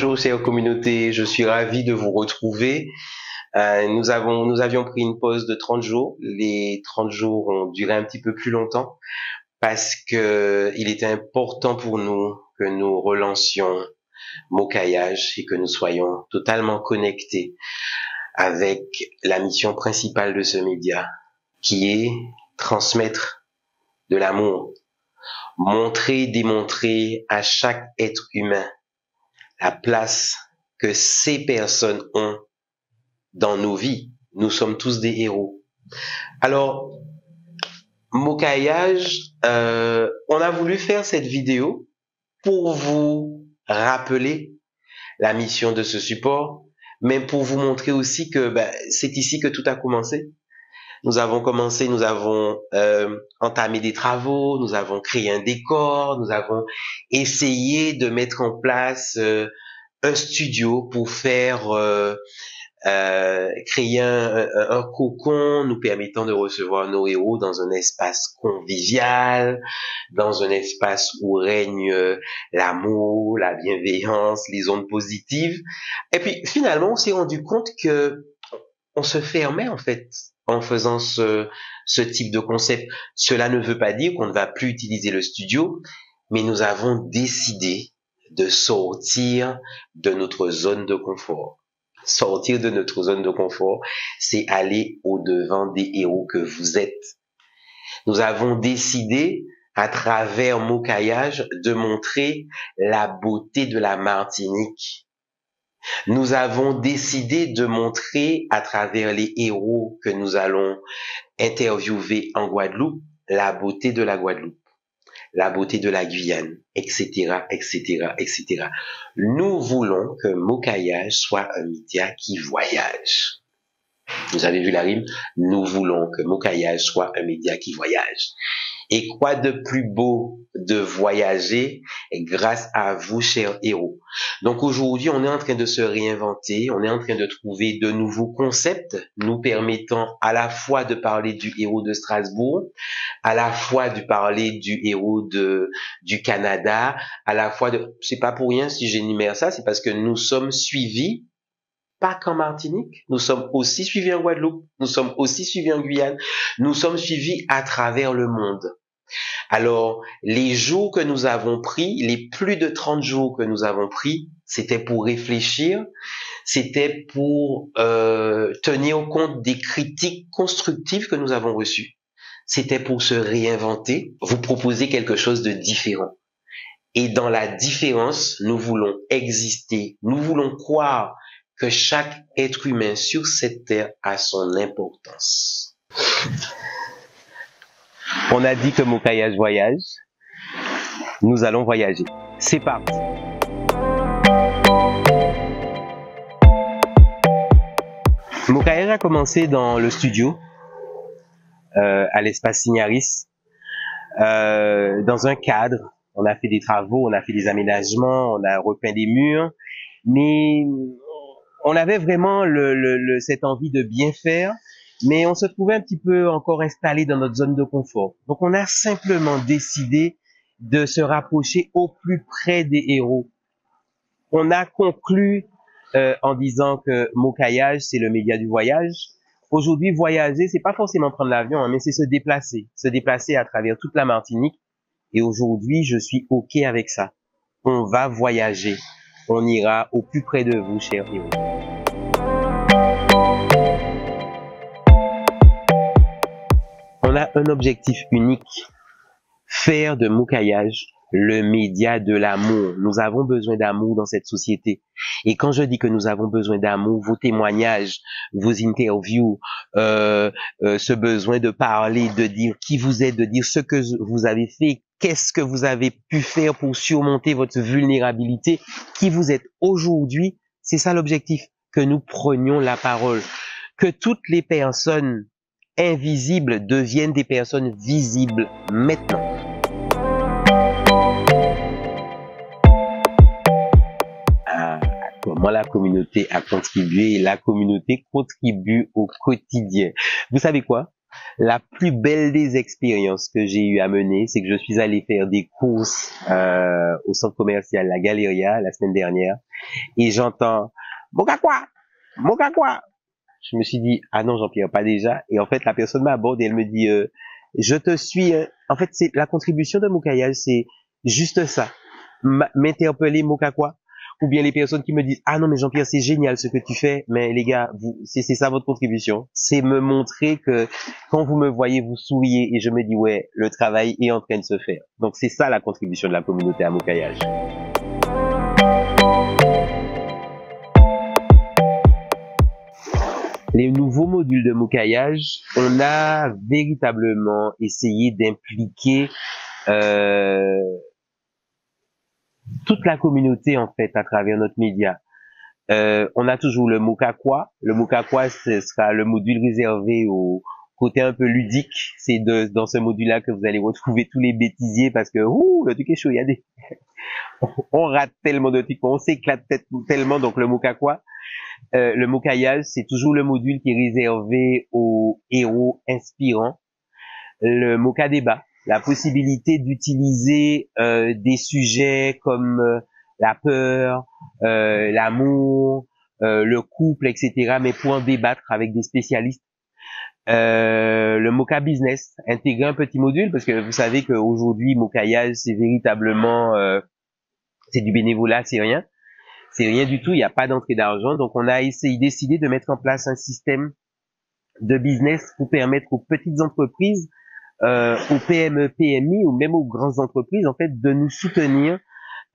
Bonjour chère communauté, je suis ravi de vous retrouver. Nous avions pris une pause de 30 jours. Les 30 jours ont duré un petit peu plus longtemps parce que il était important pour nous que nous relancions Mocaillage et que nous soyons totalement connectés avec la mission principale de ce média, qui est transmettre de l'amour, montrer, démontrer à chaque être humain la place que ces personnes ont dans nos vies. Nous sommes tous des héros. Alors, Mocaillage, on a voulu faire cette vidéo pour vous rappeler la mission de ce support, mais pour vous montrer aussi que c'est ici que tout a commencé. Nous avons entamé des travaux, nous avons créé un décor, nous avons essayé de mettre en place un studio pour créer un cocon nous permettant de recevoir nos héros dans un espace convivial, dans un espace où règne l'amour, la bienveillance, les ondes positives. Et puis finalement, on s'est rendu compte que on se fermait en fait en faisant ce type de concept. Cela ne veut pas dire qu'on ne va plus utiliser le studio, mais nous avons décidé de sortir de notre zone de confort. Sortir de notre zone de confort, c'est aller au-devant des héros que vous êtes. Nous avons décidé, à travers Mocaillage, de montrer la beauté de la Martinique. Nous avons décidé de montrer, à travers les héros que nous allons interviewer en Guadeloupe, la beauté de la Guadeloupe, la beauté de la Guyane, etc., etc., etc. Nous voulons que Mocaillage soit un média qui voyage. Vous avez vu la rime? Nous voulons que Mocaillage soit un média qui voyage. Et quoi de plus beau de voyager grâce à vous, chers héros. Donc aujourd'hui, on est en train de se réinventer, on est en train de trouver de nouveaux concepts nous permettant à la fois de parler du héros de Strasbourg, à la fois de parler du héros du Canada, à la fois c'est pas pour rien si j'énumère ça, c'est parce que nous sommes suivis pas qu'en Martinique, nous sommes aussi suivis en Guadeloupe, nous sommes aussi suivis en Guyane, nous sommes suivis à travers le monde. Alors, les jours que nous avons pris, les plus de 30 jours que nous avons pris, c'était pour réfléchir, c'était pour tenir compte des critiques constructives que nous avons reçues. C'était pour se réinventer, vous proposer quelque chose de différent. Et dans la différence, nous voulons exister, nous voulons croire que chaque être humain sur cette terre a son importance. On a dit que Mocaillage voyage. Nous allons voyager. C'est parti. Mocaillage a commencé dans le studio, à l'espace Signaris, dans un cadre. On a fait des travaux, on a fait des aménagements, on a repeint des murs, mais on avait vraiment cette envie de bien faire, mais on se trouvait un petit peu encore installé dans notre zone de confort. Donc on a simplement décidé de se rapprocher au plus près des héros. On a conclu en disant que Mocaillage, c'est le média du voyage. Aujourd'hui, voyager, c'est pas forcément prendre l'avion, mais c'est se déplacer à travers toute la Martinique. Et aujourd'hui, je suis OK avec ça. On va voyager. On ira au plus près de vous, chers héros. On a un objectif unique, faire de Mocaillage le média de l'amour. Nous avons besoin d'amour dans cette société. Et quand je dis que nous avons besoin d'amour, vos témoignages, vos interviews, ce besoin de parler, de dire qui vous êtes, de dire ce que vous avez fait, qu'est-ce que vous avez pu faire pour surmonter votre vulnérabilité, qui vous êtes aujourd'hui, c'est ça l'objectif, que nous prenions la parole, que toutes les personnes invisibles deviennent des personnes visibles maintenant. Comment la communauté a contribué et la communauté contribue au quotidien. Vous savez quoi? La plus belle des expériences que j'ai eu à mener, c'est que je suis allé faire des courses au centre commercial La Galeria la semaine dernière et j'entends Mokakwa, Mokakwa. Je me suis dit ah non Jean-Pierre pas déjà et en fait la personne m'aborde et elle me dit je te suis. En fait c'est la contribution de Moukayage, c'est juste ça, m'interpeller Mokakwa. Ou bien les personnes qui me disent ah non mais Jean-Pierre c'est génial ce que tu fais, mais les gars c'est ça votre contribution, c'est me montrer que quand vous me voyez vous souriez et je me dis ouais le travail est en train de se faire. Donc c'est ça la contribution de la communauté à Moukayage. Les nouveaux modules de Moukayage, on a véritablement essayé d'impliquer toute la communauté en fait à travers notre média. On a toujours le Mokakwa. Le Mokakwa, ce sera le module réservé au côté un peu ludique. C'est dans ce module-là que vous allez retrouver tous les bêtisiers parce que le truc est chaud. Il y a des, on rate tellement de trucs, on s'éclate tellement. Donc le Mokakwa, le Mokayage, c'est toujours le module qui est réservé aux héros inspirants. Le Mokadébat, la possibilité d'utiliser des sujets comme la peur, l'amour, le couple, etc., mais pour en débattre avec des spécialistes. Le Moka Business, intégrer un petit module, parce que vous savez qu'aujourd'hui, Mokayage, c'est véritablement, c'est du bénévolat, c'est rien du tout, il n'y a pas d'entrée d'argent, donc on a décidé de mettre en place un système de business pour permettre aux petites entreprises, aux PME, PMI ou même aux grandes entreprises, en fait, de nous soutenir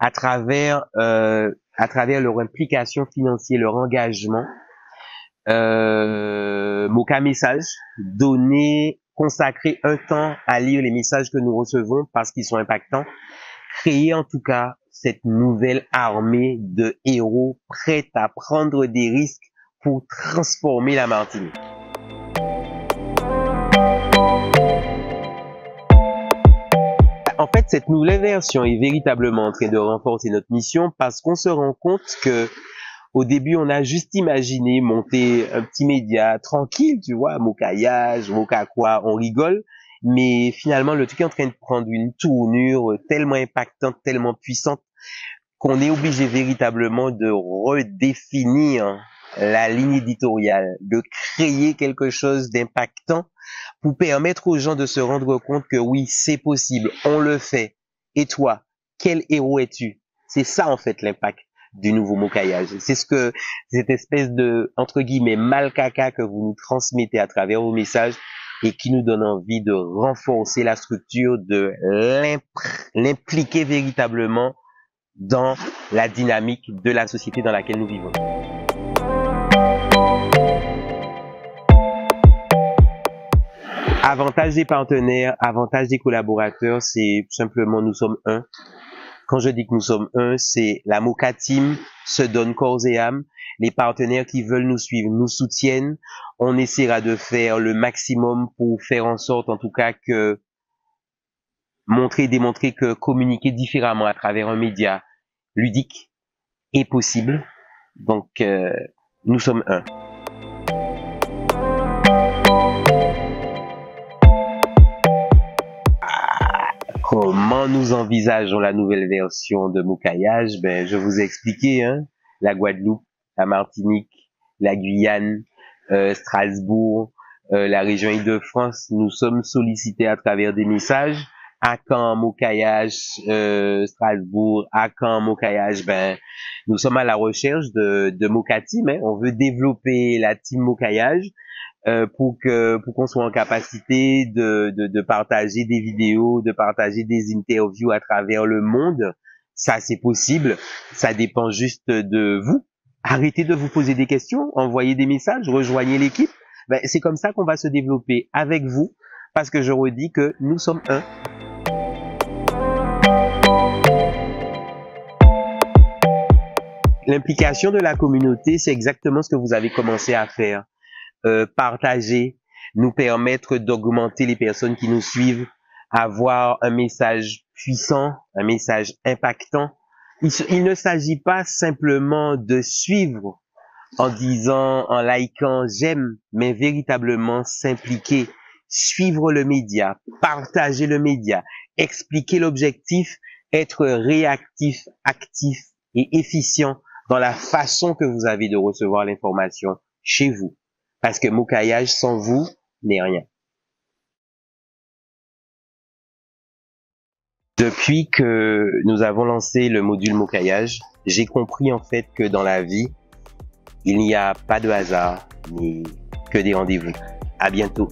à travers leur implication financière, leur engagement. Moka Message, consacrer un temps à lire les messages que nous recevons parce qu'ils sont impactants, créer en tout cas cette nouvelle armée de héros prêts à prendre des risques pour transformer la Martinique. En fait, cette nouvelle version est véritablement en train de renforcer notre mission parce qu'on se rend compte que au début, on a juste imaginé monter un petit média tranquille, tu vois, Mokayage, Mokakwa, on rigole, mais finalement, le truc est en train de prendre une tournure tellement impactante, tellement puissante, qu'on est obligé véritablement de redéfinir la ligne éditoriale, de créer quelque chose d'impactant pour permettre aux gens de se rendre compte que oui, c'est possible, on le fait. Et toi, quel héros es-tu? C'est ça en fait l'impact du nouveau Mokayage. C'est cette espèce de, entre guillemets, mal caca que vous nous transmettez à travers vos messages et qui nous donne envie de renforcer la structure, de l'impliquer véritablement dans la dynamique de la société dans laquelle nous vivons. Avantage des partenaires, avantage des collaborateurs, c'est simplement nous sommes un. Quand je dis que nous sommes un, c'est la Moka Team se donne corps et âme. Les partenaires qui veulent nous suivre nous soutiennent. On essaiera de faire le maximum pour faire en sorte, en tout cas, que démontrer que communiquer différemment à travers un média ludique est possible. Donc, nous sommes un. Comment nous envisageons la nouvelle version de Mokayage? Ben, je vous ai expliqué, hein, la Guadeloupe, la Martinique, la Guyane, Strasbourg, la région Île-de-France, nous sommes sollicités à travers des messages. À quand Mokayage, Strasbourg, à quand Mokayage? Ben, nous sommes à la recherche de Moka Team, hein. On veut développer la team Mokayage. Pour qu'on soit en capacité de partager des vidéos, de partager des interviews à travers le monde. Ça, c'est possible. Ça dépend juste de vous. Arrêtez de vous poser des questions, envoyez des messages, rejoignez l'équipe. Ben, c'est comme ça qu'on va se développer avec vous, parce que je redis que nous sommes un. L'implication de la communauté, c'est exactement ce que vous avez commencé à faire. Partager, nous permettre d'augmenter les personnes qui nous suivent, avoir un message puissant, un message impactant. Il ne s'agit pas simplement de suivre en disant, en likant j'aime, mais véritablement s'impliquer, suivre le média, partager le média, expliquer l'objectif, être réactif, actif et efficient dans la façon que vous avez de recevoir l'information chez vous. Parce que Mocaillage sans vous n'est rien. Depuis que nous avons lancé le module Mocaillage, j'ai compris en fait que dans la vie, il n'y a pas de hasard, mais que des rendez-vous. À bientôt.